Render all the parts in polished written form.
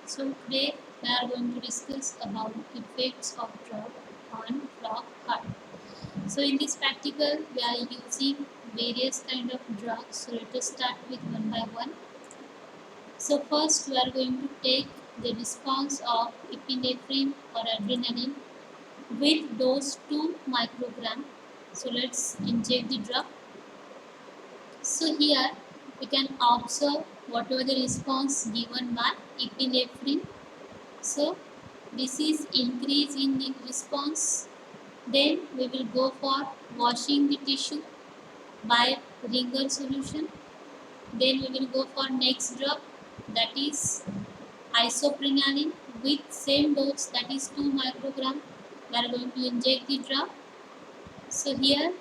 So today we are going to discuss about effects of drug on frog heart. So in this practical we are using various kind of drugs. So let us start with one by one. So first we are going to take the response of epinephrine or adrenaline with dose 2 microgram. So let's inject the drug. So here we can observe whatever the response given by epinephrine. So this is increase in the response. Then we will go for washing the tissue by Ringer solution. Then we will go for next drug, that is isoprenaline with same dose, that is 2 microgram. We are going to inject the drug. So here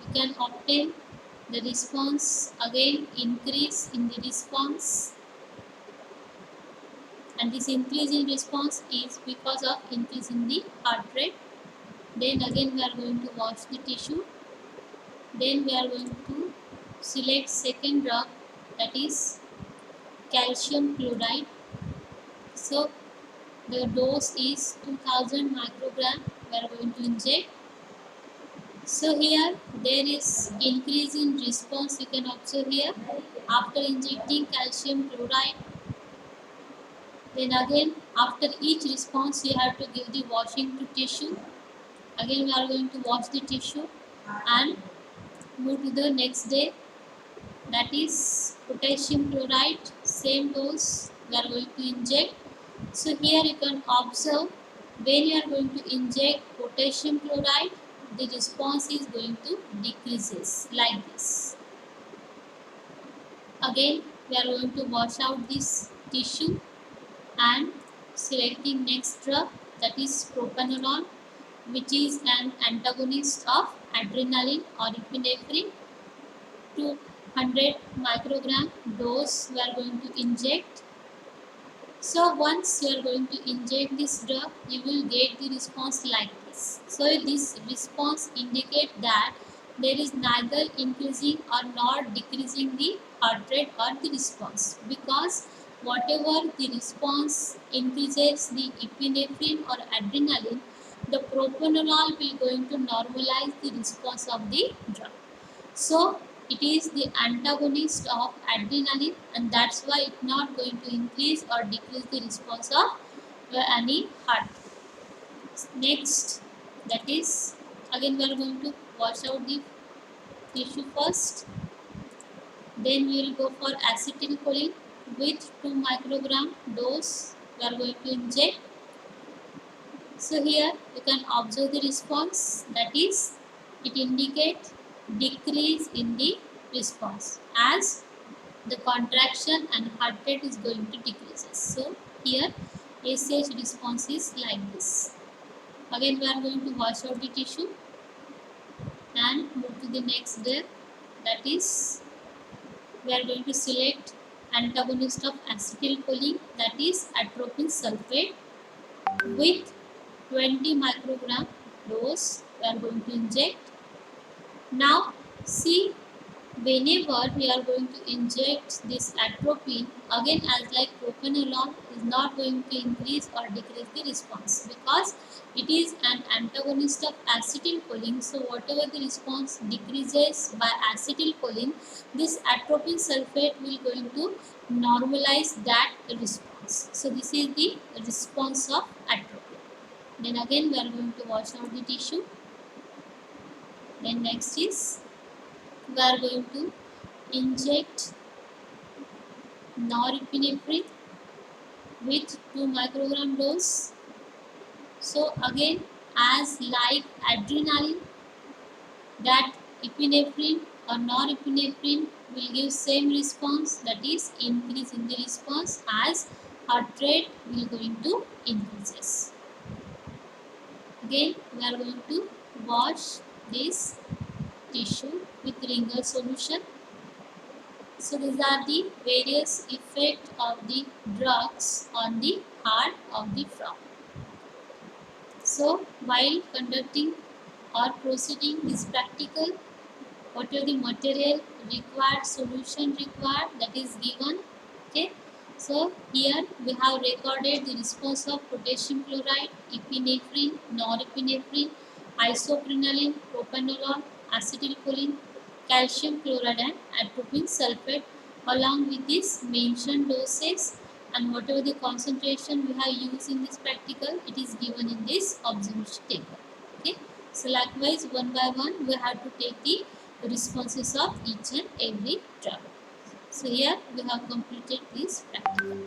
we can obtain the response, again increase in the response, and this increase in response is because of increase in the heart rate. Then again we are going to wash the tissue. Then we are going to select second drug, that is calcium chloride. So the dose is 2000 microgram. We are going to inject. So here there is increase in response, you can observe here after injecting calcium chloride. Then again after each response you have to give the washing to tissue. Again we are going to wash the tissue and move to the next day, that is potassium chloride, same dose we are going to inject. So here you can observe when you are going to inject potassium chloride, the response is going to decreases like this. Again we are going to wash out this tissue and selecting next drug, that is propanolol, which is an antagonist of adrenaline or epinephrine. 200 microgram dose we are going to inject. So once you are going to inject this drug, you will get the response like this. So this response indicates that there is neither increasing or not decreasing the heart rate or the response, because whatever the response increases the epinephrine or adrenaline, the propanolol will going to normalize the response of the drug. So it is the antagonist of adrenaline, and that's why it's not going to increase or decrease the response of any heart. Next, that is again we are going to wash out the tissue first. Then we will go for acetylcholine with 2 microgram dose we are going to inject. So here you can observe the response, that is it indicates decrease in the response as the contraction and heart rate is going to decrease. So here ACH response is like this. Again we are going to wash out the tissue and move to the next step, that is we are going to select antagonist of acetylcholine, that is atropine sulfate with 20 microgram dose we are going to inject. Now see, whenever we are going to inject this atropine, again as like propanolol is not going to increase or decrease the response, because it is an antagonist of acetylcholine. So whatever the response decreases by acetylcholine, this atropine sulfate will going to normalize that response. So this is the response of atropine. Then again we are going to wash out the tissue. Then next is we are going to inject norepinephrine with 2 microgram dose. So again as like adrenaline, that epinephrine or norepinephrine will give same response, that is increase in the response as heart rate will going to increases. Again we are going to wash this tissue with Ringer solution. So these are the various effects of the drugs on the heart of the frog. So while conducting or proceeding this practical, what are the material required, solution required, that is given. Okay. So here we have recorded the response of potassium chloride, epinephrine, norepinephrine, isoprenaline, propanolol, acetylcholine, calcium chloride and atropine sulfate along with this mentioned doses, and whatever the concentration we have used in this practical, it is given in this observation table. Okay. So likewise, one by one we have to take the responses of each and every drug. So here we have completed this practical.